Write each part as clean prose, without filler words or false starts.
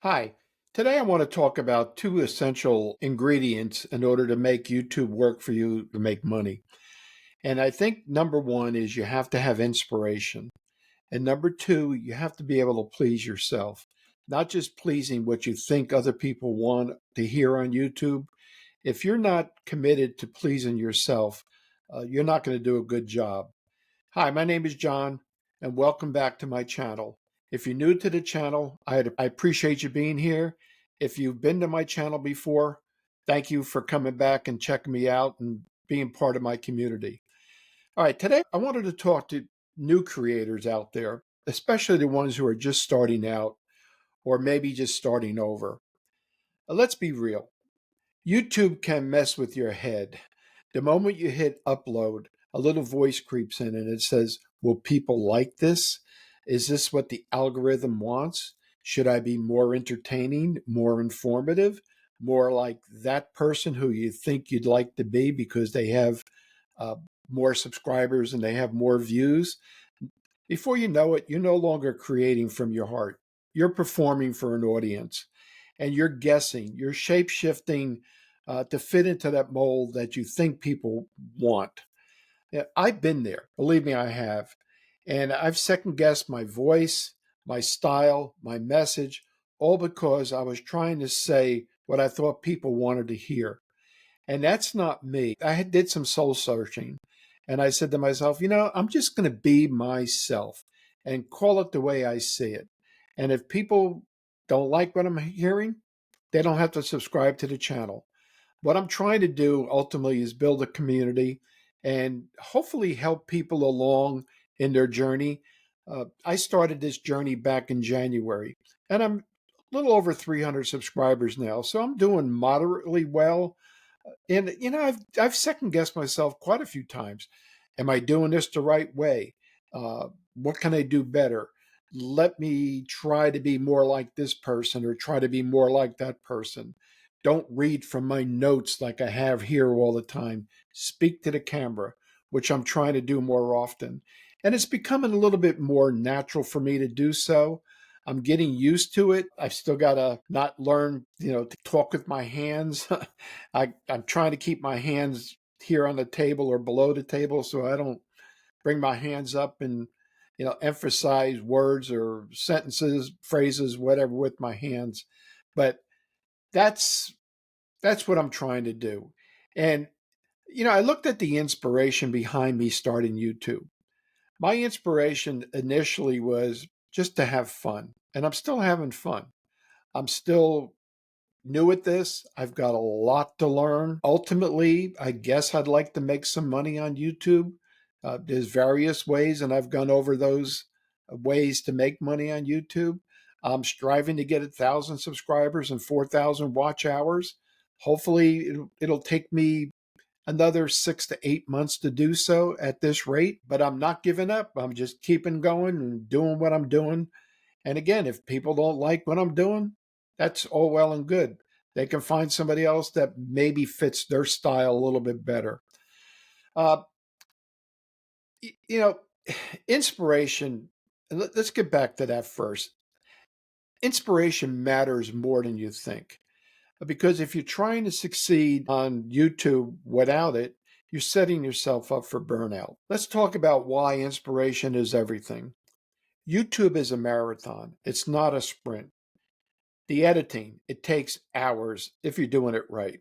Hi, today I want to talk about two essential ingredients in order to make YouTube work for you to make money. And I think number one is you have to have inspiration. And number two, you have to be able to please yourself, not just pleasing what you think other people want to hear on YouTube. If you're not committed to pleasing yourself, you're not going to do a good job. Hi, my name is John, and welcome back to my channel. If you're new to the channel, I appreciate you being here. If you've been to my channel before, thank you for coming back and checking me out and being part of my community. All right, today I wanted to talk to new creators out there, especially the ones who are just starting out or maybe just starting over. Let's be real. YouTube can mess with your head. The moment you hit upload, a little voice creeps in and it says, will people like this? Is this what the algorithm wants? Should I be more entertaining, more informative, more like that person who you think you'd like to be because they have uh, more subscribers and they have more views? Before you know it, you're no longer creating from your heart. You're performing for an audience and you're guessing, you're shape shifting to fit into that mold that you think people want. Yeah, I've been there. Believe me, I have. And I've second guessed my voice, my style, my message, all because I was trying to say what I thought people wanted to hear. And that's not me. Did some soul searching and I said to myself, I'm just going to be myself and call it the way I see it. And if people don't like what I'm hearing, they don't have to subscribe to the channel. What I'm trying to do ultimately is build a community and hopefully help people along in their journey. I started this journey back in January and I'm a little over 300 subscribers now. So I'm doing moderately well. And I've second guessed myself quite a few times. Am I doing this the right way? What can I do better? Let me try to be more like this person or try to be more like that person. Don't read from my notes like I have here all the time. Speak to the camera, which I'm trying to do more often. And it's becoming a little bit more natural for me to do so. I'm getting used to it. I've still got to not learn, to talk with my hands. I'm trying to keep my hands here on the table or below the table so I don't bring my hands up and, emphasize words or sentences, phrases, whatever with my hands. But that's that's what I'm trying to do. And, I looked at the inspiration behind me starting YouTube. My inspiration initially was just to have fun, and I'm still having fun. I'm still new at this. I've got a lot to learn. Ultimately, I guess I'd like to make some money on YouTube. There's various ways, and I've gone over those ways to make money on YouTube. I'm striving to get 1,000 subscribers and 4,000 watch hours. Hopefully, it'll take me another 6 to 8 months to do so at this rate, but I'm not giving up. I'm just keeping going and doing what I'm doing. And again, if people don't like what I'm doing, that's all well and good. They can find somebody else that maybe fits their style a little bit better. Uh, you know, inspiration, let's get back to that first. Inspiration matters more than you think. Because if you're trying to succeed on YouTube without it, you're setting yourself up for burnout. Let's talk about why inspiration is everything. YouTube is a marathon, it's not a sprint. The editing, it takes hours if you're doing it right.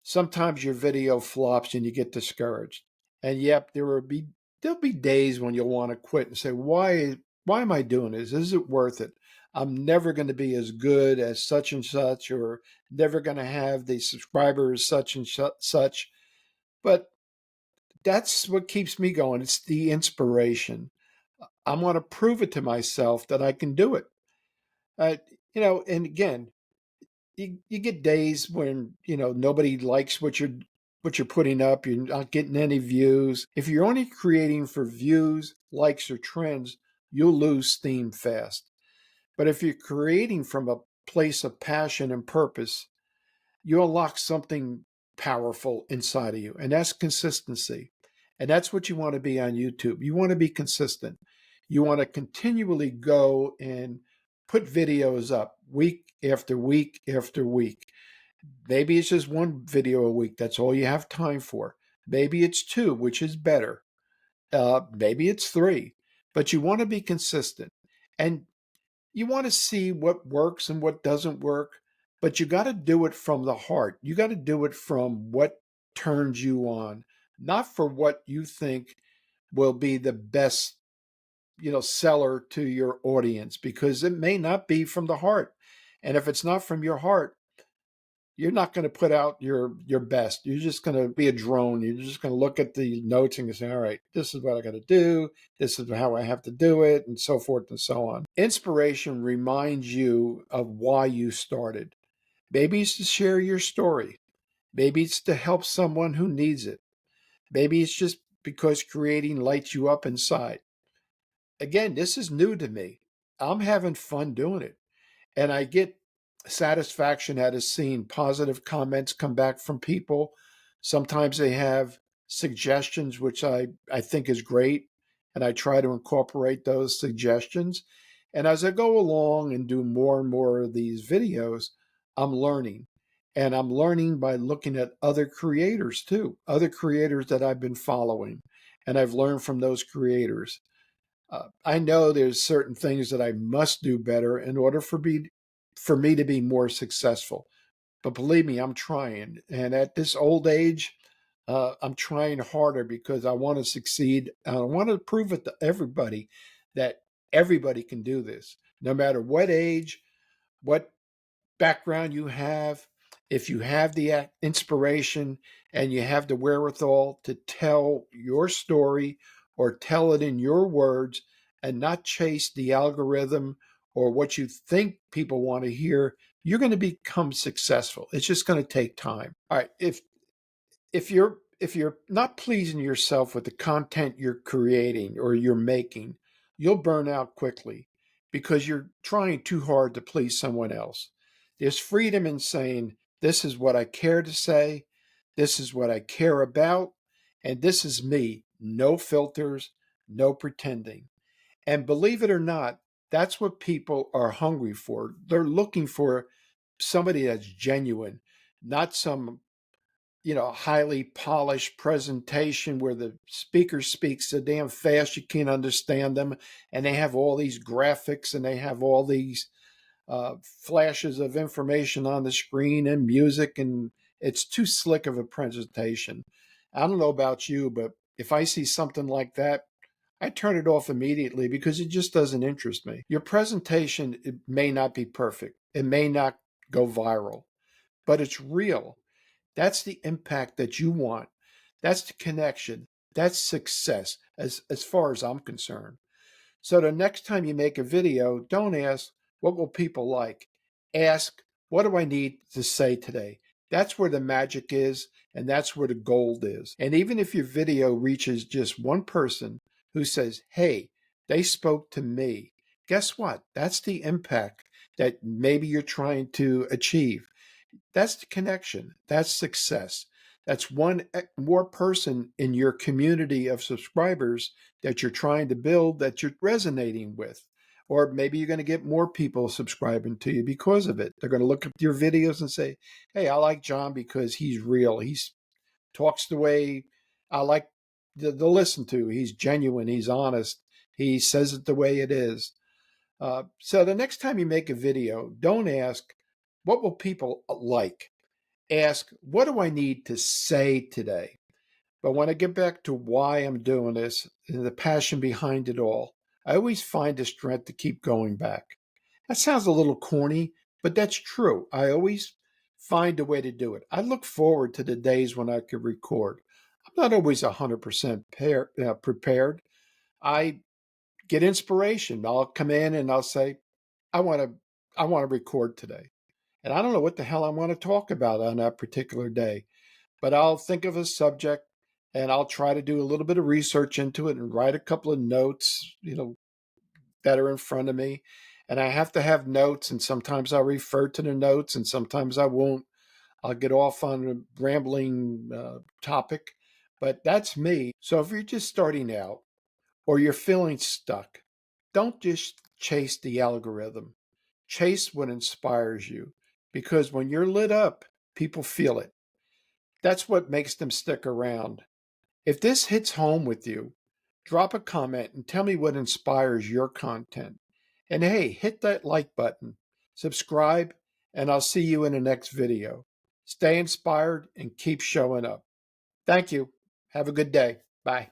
Sometimes your video flops and you get discouraged. And yep, there'll be days when you'll want to quit and say, why am I doing this? Is it worth it? I'm never going to be as good as such and such, or never going to have the subscribers such and such. But that's what keeps me going. It's the inspiration. I want to prove it to myself that I can do it. Uh, and again, you get days when nobody likes what you're putting up. You're not getting any views. If you're only creating for views, likes, or trends, you'll lose steam fast. But if you're creating from a place of passion and purpose, you unlock something powerful inside of you, and that's consistency. And that's what you want to be on YouTube. You want to be consistent. You want to continually go and put videos up week after week after week. Maybe it's just one video a week. That's all you have time for. Maybe it's two, which is better. Maybe it's three, but you want to be consistent and you want to see what works and what doesn't work, but you got to do it from the heart. You got to do it from what turns you on, not for what you think will be the best, seller to your audience, because it may not be from the heart. And if it's not from your heart, you're not going to put out your best. You're just going to be a drone. You're just going to look at the notes and say, all right, this is what I got to do. This is how I have to do it, and so forth and so on. Inspiration reminds you of why you started. Maybe it's to share your story. Maybe it's to help someone who needs it. Maybe it's just because creating lights you up inside. Again, this is new to me. I'm having fun doing it. And I get satisfaction out of seeing positive comments come back from people. Sometimes they have suggestions, which I think is great. And I try to incorporate those suggestions. And as I go along and do more and more of these videos, I'm learning. And I'm learning by looking at other creators too, other creators that I've been following. And I've learned from those creators. I know there's certain things that I must do better in order for me to be more successful. But believe me, I'm trying. And at this old age, I'm trying harder because I want to succeed. I want to prove it to everybody that everybody can do this, no matter what age, what background you have. If you have the inspiration and you have the wherewithal to tell your story or tell it in your words and not chase the algorithm or what you think people want to hear, you're going to become successful. It's just going to take time. All right, if you're not pleasing yourself with the content you're creating or you're making, you'll burn out quickly because you're trying too hard to please someone else. There's freedom in saying, this is what I care to say, this is what I care about, and this is me. No filters, no pretending. And believe it or not, that's what people are hungry for. They're looking for somebody that's genuine, not some highly polished presentation where the speaker speaks so damn fast you can't understand them, and they have all these graphics and they have all these flashes of information on the screen and music, and it's too slick of a presentation. I don't know about you, but if I see something like that, I turn it off immediately because it just doesn't interest me. Your presentation, it may not be perfect. It may not go viral, but it's real. That's the impact that you want. That's the connection. That's success as far as I'm concerned. So the next time you make a video, don't ask, what will people like? Ask, what do I need to say today? That's where the magic is, and that's where the gold is. And even if your video reaches just one person who says, hey, they spoke to me, guess what? That's the impact that maybe you're trying to achieve. That's the connection. That's success. That's one more person in your community of subscribers that you're trying to build that you're resonating with. Or maybe you're going to get more people subscribing to you because of it. They're going to look at your videos and say, hey, I like John because he's real. He talks the way I like to listen to. He's genuine. He's honest. He says it the way it is. So the next time you make a video, don't ask, what will people like? Ask, what do I need to say today? But when I get back to why I'm doing this and the passion behind it all, I always find the strength to keep going back. That sounds a little corny, but that's true. I always find a way to do it. I look forward to the days when I could record. I'm not always 100% prepared. I get inspiration. I'll come in and I'll say, I want to I want to record today. And I don't know what the hell I want to talk about on that particular day, but I'll think of a subject and I'll try to do a little bit of research into it and write a couple of notes, that are in front of me. And I have to have notes, and sometimes I'll refer to the notes and sometimes I won't. I'll get off on a rambling topic, but that's me. So if you're just starting out or you're feeling stuck, don't just chase the algorithm. Chase what inspires you, because when you're lit up, people feel it. That's what makes them stick around. If this hits home with you, drop a comment and tell me what inspires your content. And hey, hit that like button, subscribe, and I'll see you in the next video. Stay inspired and keep showing up. Thank you. Have a good day. Bye.